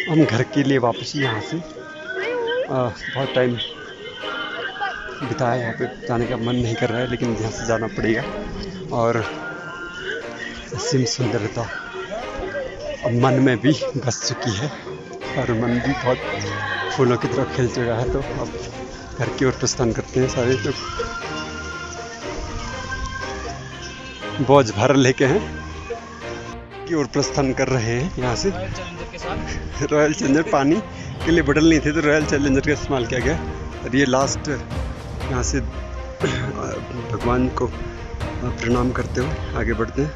हम घर के लिए वापस यहाँ से बहुत टाइम बिताया। यहाँ पे जाने का मन नहीं कर रहा है, लेकिन यहाँ से जाना पड़ेगा। और असीम सुंदरता अब मन में भी बस चुकी है और मन भी बहुत फूलों की तरफ खिल चुका है। तो अब घर की ओर प्रस्थान करते हैं। सारे लोग बोझ भर लेके हैं की ओर प्रस्थान कर रहे हैं। यहाँ से रॉयल चैलेंजर पानी के लिए बोतल नहीं थे तो रॉयल चैलेंजर का इस्तेमाल किया गया। और ये लास्ट यहाँ से भगवान को प्रणाम करते हुए आगे बढ़ते हैं।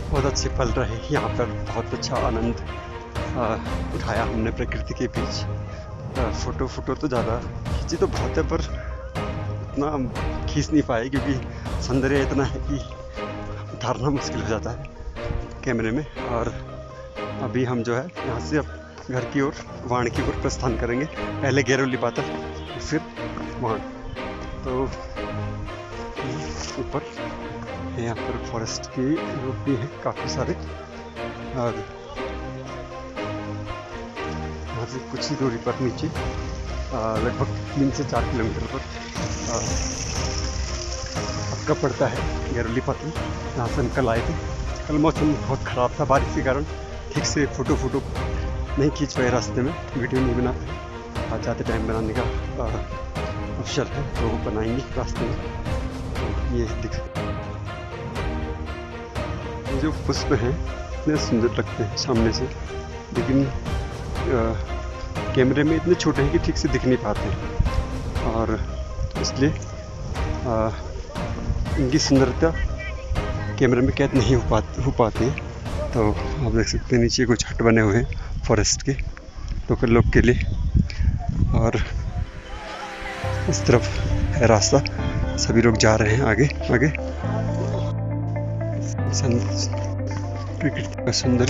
बहुत अच्छे पल रहे यहाँ पर, बहुत अच्छा आनंद उठाया हमने प्रकृति के बीच। फोटो तो ज़्यादा खींची तो बहुत है, पर उतना खींच नहीं पाए क्योंकि सौंदर्य इतना है कि उतारना मुश्किल हो जाता है कैमरे में। और अभी हम जो है यहाँ से अब घर की ओर, वाण की ओर प्रस्थान करेंगे। पहले गैरोली पातल, फिर वाण। तो ऊपर यहाँ पर फॉरेस्ट के लोग भी हैं काफ़ी सारे। और यहाँ से कुछ ही दूरी पर नीचे लगभग 3 से 4 किलोमीटर पर पक्का पड़ता है गैरोली पातल। यहाँ से हम कल आए थे। कल मौसम बहुत ख़राब था बारिश के कारण, ठीक से फोटो नहीं खींच पाए, रास्ते में वीडियो नहीं बना पाए। आज जाते टाइम बनाने का अवसर है तो वो बनाएंगे रास्ते में। तो ये दिख, जो पुष्प हैं इतने सुंदर लगते हैं सामने से, लेकिन कैमरे में इतने छोटे हैं कि ठीक से दिख नहीं पाते। और इसलिए इनकी सुंदरता कैमरे में कैद नहीं हो पाती। तो आप देख सकते हैं नीचे कुछ हट बने हुए हैं फॉरेस्ट के लोकल लोग के लिए। और इस तरफ है रास्ता, सभी लोग जा रहे हैं आगे। प्रकृति का सुंदर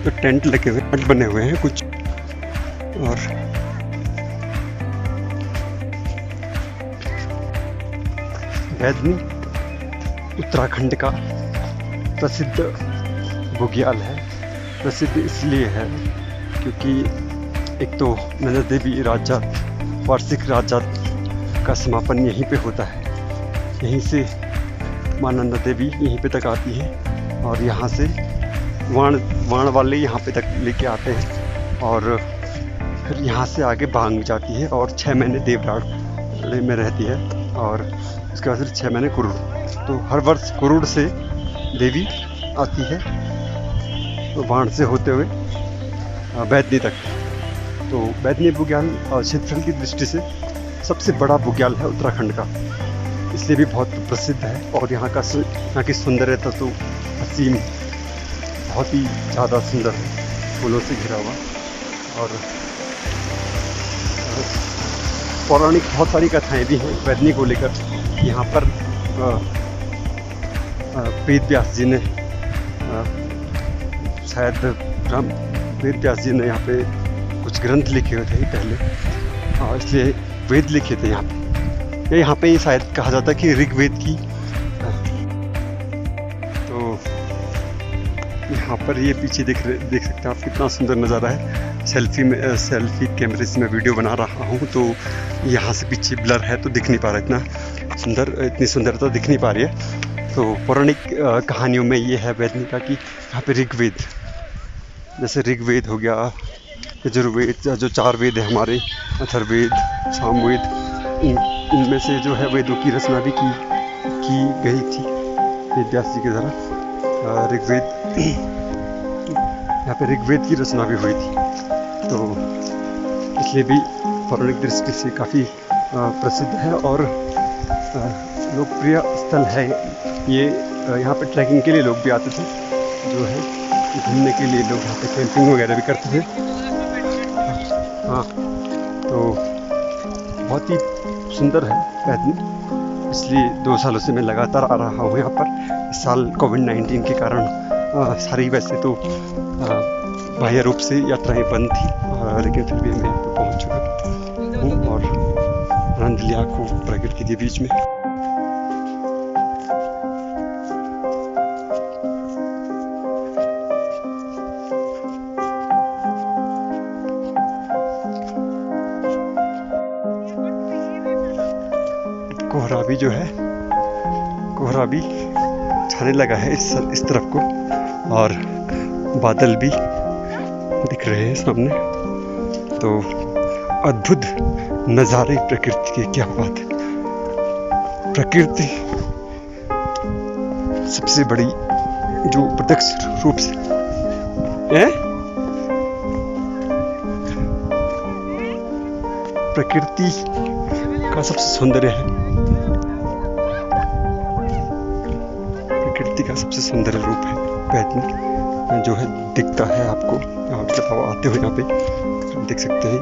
तो टेंट लगे हुए, हट बने हुए हैं कुछ। और वैदनी उत्तराखंड का प्रसिद्ध बुग्याल है। प्रसिद्ध इसलिए है क्योंकि एक तो नंदा देवी राजजात, वार्षिक राजजात का समापन यहीं पे होता है। यहीं से माँ नंदा देवी यहीं पे तक आती है और यहाँ से वाण वाले यहाँ पे तक लेके आते हैं। और फिर यहाँ से आगे बांग जाती है और 6 महीने देवराड़ में रहती है। और उसके बाद फिर 6 महीने कुरुड़। तो हर वर्ष कुरुड़ से देवी आती है तो वाण से होते हुए वैदनी तक। तो वैदनी बुग्याल क्षेत्रफल की दृष्टि से सबसे बड़ा बुग्याल है उत्तराखंड का, इसलिए भी बहुत प्रसिद्ध है। और यहाँ की सौंदर्यता तो असीम, बहुत ही ज़्यादा सुंदर है, फूलों से घिरा हुआ। और पौराणिक बहुत सारी कथाएं भी हैं वैदनी को लेकर। यहाँ पर वेद व्यास जी ने शायद वेद व्यास जी ने यहाँ पे कुछ ग्रंथ लिखे हुए थे पहले, और इसलिए वेद लिखे थे यहाँ पे ही शायद कहा जाता है कि ऋग्वेद की। तो यहाँ पर ये पीछे देख सकते हैं आप, कितना सुंदर नज़ारा है। सेल्फी कैमरे से मैं वीडियो बना रहा हूँ तो यहाँ से पीछे ब्लर है तो दिख नहीं पा रहा, इतनी सुंदरता दिख नहीं पा रही है। तो पौराणिक कहानियों में ये है वैदनी का कि यहाँ पे ऋग्वेद, जैसे ऋग्वेद हो गया, यजुर्वेद, जो 4 वेद है हमारे, अथर्ववेद, सामवेद, इनमें से जो है वेदों की रचना भी की गई थी वेद व्यास जी के द्वारा। ऋग्वेद, यहाँ पे ऋग्वेद की रचना भी हुई थी। तो इसलिए भी पौराणिक दृष्टि से काफ़ी प्रसिद्ध है और लोकप्रिय स्थल है ये। यहाँ पे ट्रैकिंग के लिए लोग भी आते थे, जो है घूमने के लिए लोग यहाँ पे कैंपिंग वगैरह भी करते थे। हाँ, तो बहुत ही सुंदर है वैदनी, इसलिए 2 सालों से मैं लगातार आ रहा हूँ यहाँ पर। इस साल कोविड-19 के कारण सारी वैसे तो बाह्य रूप से यात्राएं बंद थी, लेकिन फिर भी मैं यहाँ पर पहुँच चुका हूँ और आनंद धुंधली आंखों प्रकृति के बीच में। कोहरा भी जो है, कोहरा भी छाने लगा है इस तरफ को, और बादल भी दिख रहे हैं सामने। तो अद्भुत नज़ारे प्रकृति के, क्या बात है। प्रकृति सबसे बड़ी जो प्रत्यक्ष रूप से प्रकृति का सबसे सौंदर्य है, प्रकृति का सबसे सौंदर्य रूप है पैदल जो है, दिखता है आपको जब आप आते हो यहाँ पे। आप देख सकते हैं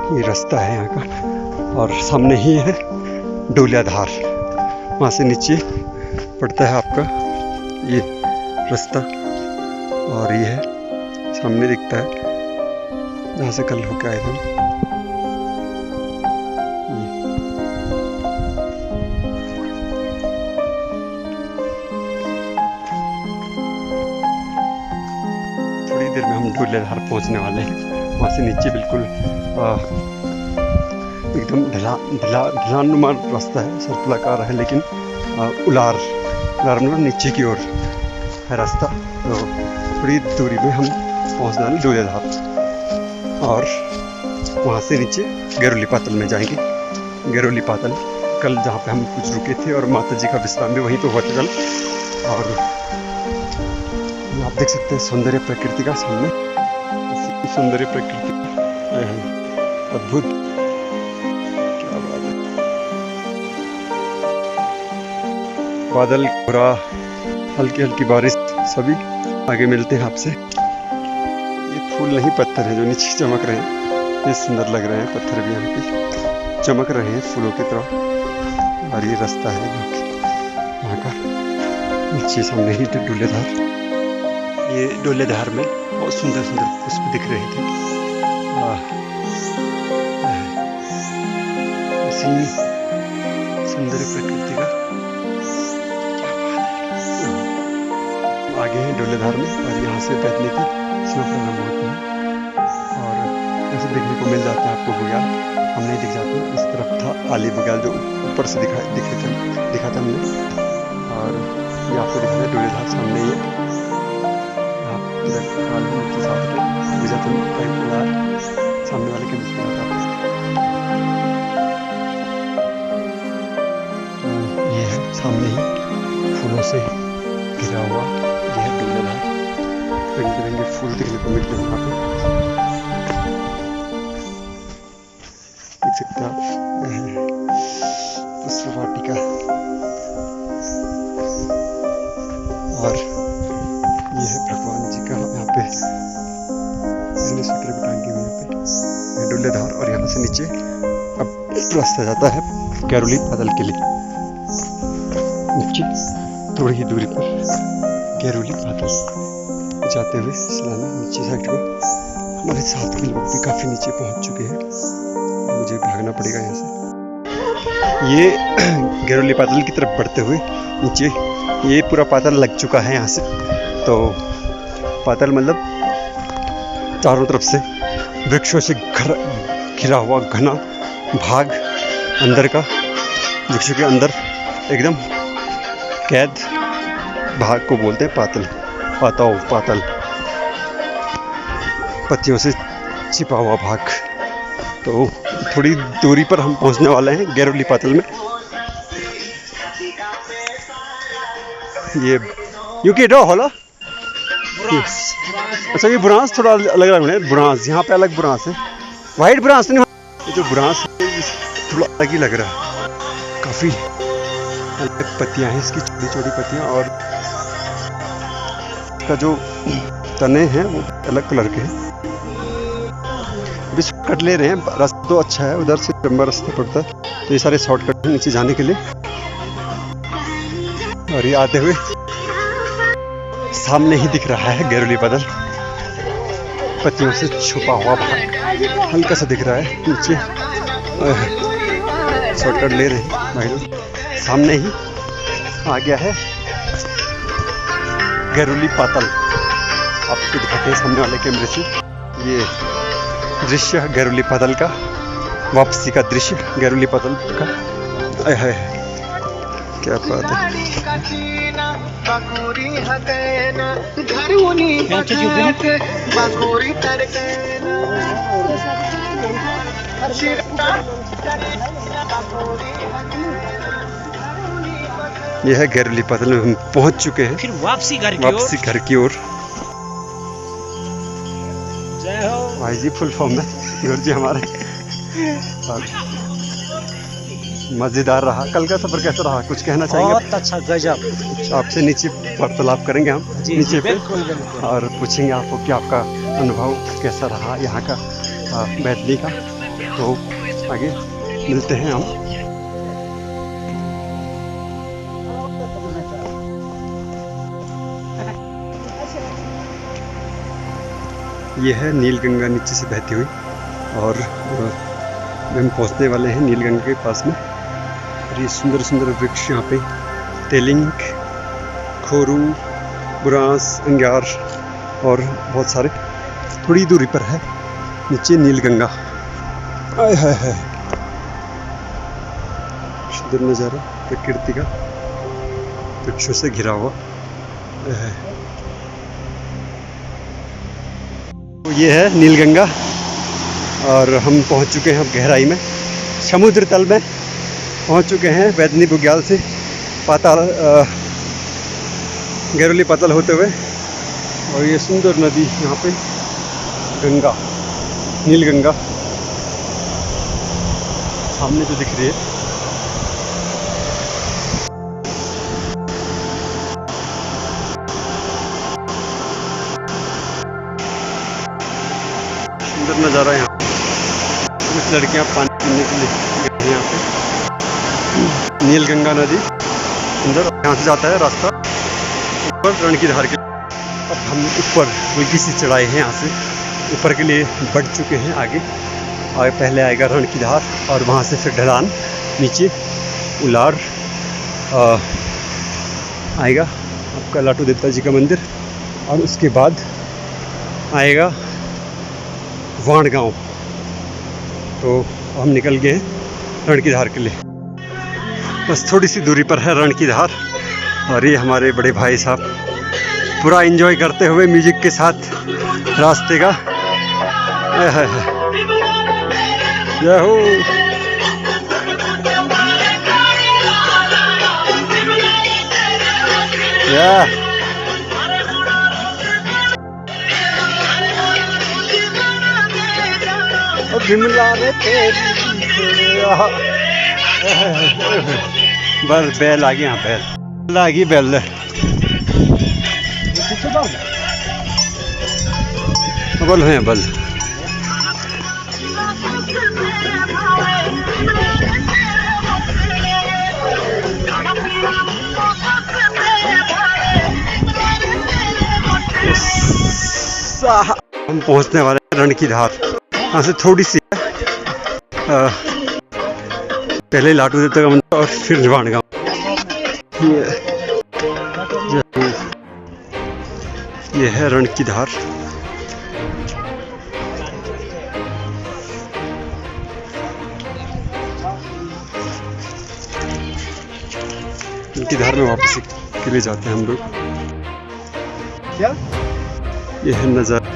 ये रास्ता है यहाँ का, और सामने ही है डोलियाधार, वहाँ से नीचे पड़ता है आपका ये रास्ता, और ये है सामने दिखता है जहाँ से कल होकर आए थे। थोड़ी देर में हम डोलियाधार पहुँचने वाले हैं। वहाँ से नीचे बिल्कुल एकदम ढलानुमा रास्ता है, सर्पिलाकार है, लेकिन उलार मतलब नीचे की ओर है रास्ता। तो थोड़ी दूरी में हम पहुँचने वाले डोलियाधार, और वहाँ से नीचे गैरोली पातल में जाएंगे। गैरोली पातल कल जहाँ पे हम कुछ रुके थे, और माता जी का विश्राम भी वहीं पे हुआ था कल। और आप देख सकते हैं सौंदर्य प्रकृति का सामने, सौंदर्य प्रकृति अद्भुत, क्या बात है। बादल, कोहरा, हल्की हल्की बारिश, सभी आगे मिलते हैं आपसे। ये फूल नहीं पत्थर हैं जो नीचे चमक रहे हैं, ये सुंदर लग रहे हैं। पत्थर भी यहाँ पे चमक रहे हैं फूलों की तरह। और ये रास्ता है जो कि यहाँ का, नीचे सामने ही डोलियाधार। ये डोलियाधार में बहुत सुंदर सुंदर पुष्प दिख रहे थे। ऐसी सुंदर प्रकृति का, क्या बात है। आगे हैं डोलियाधार में, और यहाँ से बैठने की सीमा प्रारंभ होती है, और ऐसे देखने को मिल जाता है आपको बुग्याल। हम नहीं दिख जाते, इस तरफ था आली बुग्याल जो ऊपर से दिखा था हमने। और ये आपको दिख रहा है डोलियाधार सामने ही है। सामने वाले के ये है सामने ही फूलों से घिरा हुआ, ये है डोलियाधार। रंग बिरंगे फूल देखने को मिलते हैं यहाँ पे, देख सकते हैं आप। पुष्प वाटिका, और ये है भगवान जी का यहाँ पे सूत्र भी टांगी हुई यहाँ पे डोलियाधार। और यहाँ से नीचे अब रास्ता जाता है गैरोली पातल के लिए। नीचे थोड़ी ही दूरी पर गैरोली पातल जाते हुए सलाना नीचे साइड को। हमारे साथ के लोग भी काफ़ी नीचे पहुँच चुके हैं, मुझे भागना पड़ेगा यहाँ से। ये गैरोली पातल की तरफ बढ़ते हुए नीचे ये पूरा पातल लग चुका है यहाँ से। तो पातल मतलब चारों तरफ से वृक्षों से घिरा हुआ घना भाग अंदर का, वृक्षों के अंदर एकदम कैद भाग को बोलते हैं पातल, पातल, पत्तियों से छिपा हुआ भाग। तो थोड़ी दूरी पर हम पहुंचने वाले हैं गैरोली पातल में। ये यूके डो होला, अच्छा ये बुरांस थोड़ा अलग लग रहा है। बुरांस यहाँ पे अलग बुरांस है, वाइट बुरांस नहीं, ये जो बुरांस है थोड़ा अलग ही लग रहा है। काफ़ी अलग पत्तियाँ हैं इसकी, छोटी छोटी पत्तियाँ, और इसका जो तने हैं वो अलग कलर के हैं। अभी शॉर्टकट ले रहे हैं, रास्ता तो अच्छा है, उधर से लंबा रास्ता पड़ता है, तो ये सारे शॉर्टकट नीचे जाने के लिए। और ये आते हुए सामने ही दिख रहा है गैरोली पातल, पत्तियों से छुपा हुआ भाग हल्का सा दिख रहा है नीचे। शॉर्टकट ले रहे हैं भाई लोग। सामने ही आ गया है गरुली पातल। आपको दिखाते हैं सामने वाले कैमरे से ये दृश्य गरुली पातल का, वापसी का दृश्य गरुली पातल का। आय हाय क्या बात है। यह है गरुली पातल में हम पहुंच चुके हैं। फिर वापसी घर की ओर। जय हो भाई जी फुल फॉर्म में गुरु जी हमारे। मजेदार रहा। कल का सफर कैसा रहा, कुछ कहना चाहेंगे? बहुत अच्छा, गजब। आपसे नीचे वार्तालाप करेंगे हम नीचे पे, बिल्कुल। और पूछेंगे आपको कि आपका अनुभव कैसा रहा यहाँ का बैतली का। तो आगे मिलते हैं हम। यह है नीलगंगा नीचे से बहती हुई, और हम पहुँचने वाले हैं नीलगंगा के पास में। और ये सुंदर सुंदर वृक्ष यहाँ पे तेलिंग, खोरू, बुरांस, अंगार और बहुत सारे। थोड़ी दूरी पर है नीचे नीलगंगा। आय हाय हाय सुंदर नज़ारा प्रकृति का, वृक्षों से घिरा हुआ। तो ये है नीलगंगा, और हम पहुंच चुके हैं अब गहराई में, समुद्र तल में पहुंच चुके हैं। बैतनी बुग्याल से पाताल गरुली पातल होते हुए, और ये सुंदर नदी यहाँ पे गंगा, नीलगंगा सामने जो दिख रही है। सुंदर नज़ारा यहाँ। कुछ लड़कियाँ पानी पीने के लिए गई हैं यहाँ पे। नीलगंगा नदी सुंदर, यहाँ से जाता है रास्ता ऊपर रण की धार के। अब हम ऊपर हल्की सी चढ़ाई है, यहाँ से ऊपर के लिए बढ़ चुके हैं आगे। और पहले आएगा रण की धार, और वहाँ से फिर ढलान नीचे उलार आएगा आपका लाटू देवता जी का मंदिर, और उसके बाद आएगा वाण गांव। तो हम निकल गए हैं रण की धार के लिए। बस थोड़ी सी दूरी पर है रण की धार, और ये हमारे बड़े भाई साहब पूरा एंजॉय करते हुए म्यूजिक के साथ रास्ते का। जय हो। बिमला रे बस बैल आ गई, यहाँ बैल आ गई, बैल बल है बल। हम पहुंचने वाले हैं रण की धार। यहाँ से थोड़ी सी पहले लाटू देवता का मंदिर और फिर निवाण गांव। ये है रण की धार। रण की धार में वापस के लिए जाते हैं हम लोग। क्या ये है नज़ारा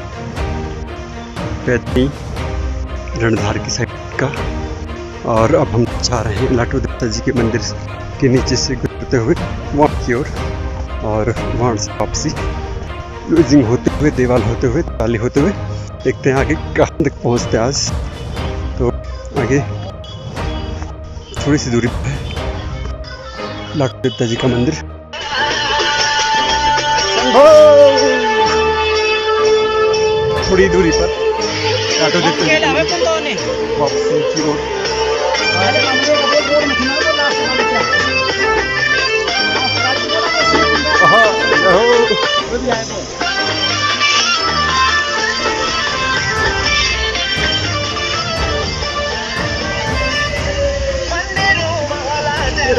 बैतनी रणधार की साइड का, और अब हम जा रहे हैं लाटू देवता जी के मंदिर के नीचे से गुजरते हुए वहाँ की ओर, और वहाँ से वापसी लूजिंग होते हुए, देवाल होते हुए, ताली होते हुए देखते हैं आगे कहाँ तक पहुँचते हैं आज। तो आगे थोड़ी सी दूरी पर है लाटू देवता जी का मंदिर। थोड़ी दूरी पर लाटू देवता जी वापसी की ओर।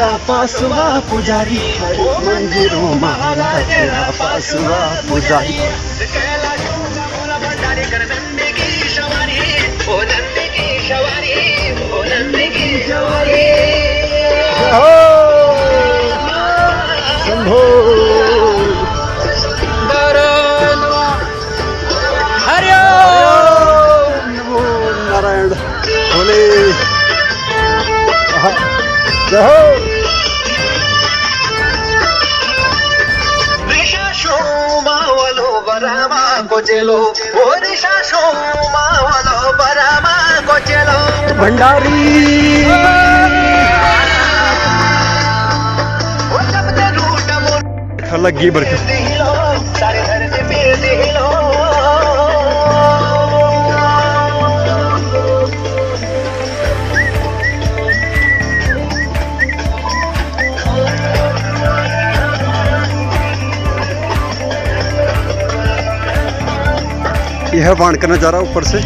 तेरा पासवा पुजारी, मंदिरों माला तेरा पासवा पुजारी। शंभो नमो नारायण भोले। जय हो। भंडारी लगी बरकत। यह है वाण का नज़ारा ऊपर से।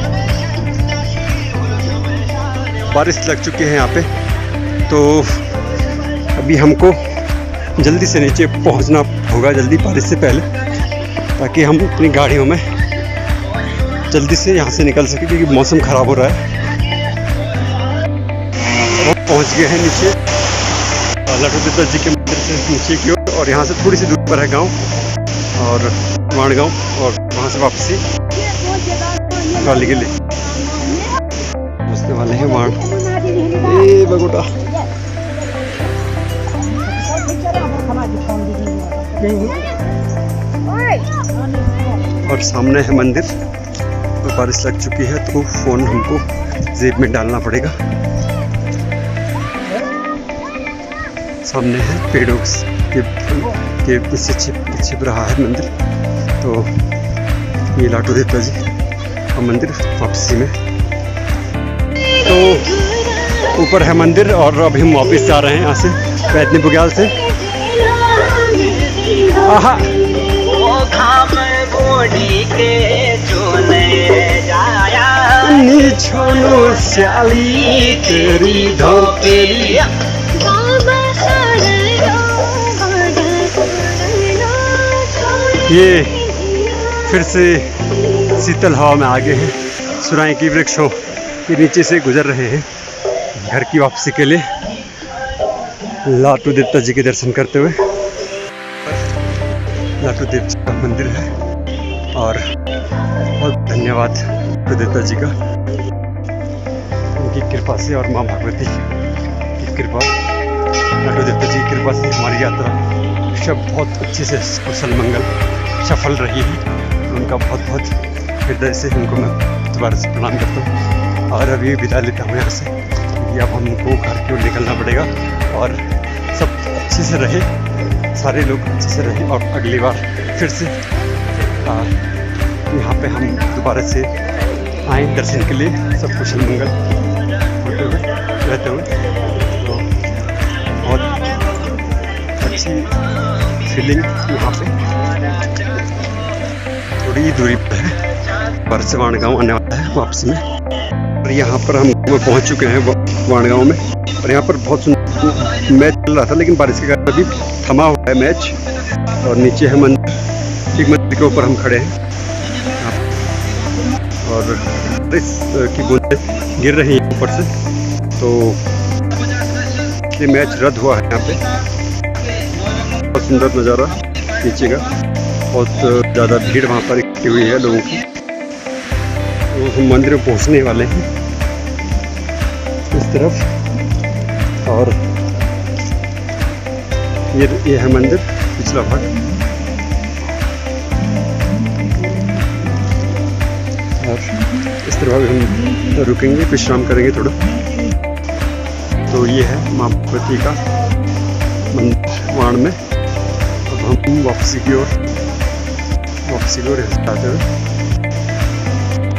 बारिश लग चुकी है यहाँ पे, तो अभी हमको जल्दी से नीचे पहुँचना होगा, जल्दी बारिश से पहले, ताकि हम अपनी गाड़ियों में जल्दी से यहाँ से निकल सके, क्योंकि मौसम ख़राब हो रहा है। हम पहुँच गए हैं नीचे लाटू देवता जी के मंदिर से नीचे की ओर, और यहाँ से थोड़ी सी दूर पर है गाँव और वाण गाँव, और वहाँ से वापसी गाली के लिए पहुँचने वाले हैं वाण। ए बगोटा और सामने है मंदिर। और बारिश लग चुकी है, तो फोन हमको जेब में डालना पड़ेगा। सामने है पेड़ों के पीछे छिप रहा है मंदिर। तो ये लाटू देवता जी का मंदिर वापसी में। तो ऊपर है मंदिर, और अभी हम वापस जा रहे हैं यहाँ से बैतनी बुग्याल से। आहा छोनो श्याली तेरी धोपेली। ये फिर से शीतल हवा में आगे हैं, सुराई की वृक्षों के नीचे से गुजर रहे हैं घर की वापसी के लिए, लाटू देवता जी के दर्शन करते हुए। लाटू देव जी का मंदिर है, और बहुत धन्यवाद लाटू देवता जी का, उनकी कृपा से और माँ भगवती की कृपा, लाटू देवता जी की कृपा से हमारी यात्रा सब बहुत अच्छे से कुशल मंगल सफल रही है। उनका बहुत बहुत हृदय से उनको मैं दोबारा से प्रणाम करता हूँ, और अभी विदा लेता हूँ यहाँ से, क्योंकि अब हमको घर की ओर निकलना पड़ेगा। और सब अच्छे से रहे, सारे लोग अच्छे से रहे, और अगली बार फिर से यहाँ पे हम दोबारा से आए दर्शन के लिए, सब कुशल मंगल होते हुए रहते हुए। तो बहुत अच्छी फीलिंग यहाँ पे। थोड़ी दूरी पर है, परसवाण गाँव आने वाला है वापसी में। और यहाँ पर हम पहुँच चुके हैं वाण गाँव में, और यहाँ पर बहुत सुंदर मैच चल रहा था, लेकिन बारिश के कारण अभी थमा हुआ है मैच। और नीचे है मंदिर, एक मंदिर के ऊपर हम खड़े हैं, और बारिश की बूंदें गिर रही हैं ऊपर से, तो ये मैच रद्द हुआ है यहाँ पे। बहुत सुंदर नज़ारा नीचे का, बहुत ज़्यादा भीड़ वहाँ पर इकट्ठी हुई है लोगों की। तो हम मंदिर में पहुँचने वाले हैं इस तरफ, और ये है मंदिर पिछला भाग। और इस तरह हम रुकेंगे, विश्राम करेंगे थोड़ा। तो ये है माँ भगवती का मंदिर वाण में। अब हम वापसी की ओर जाते हुए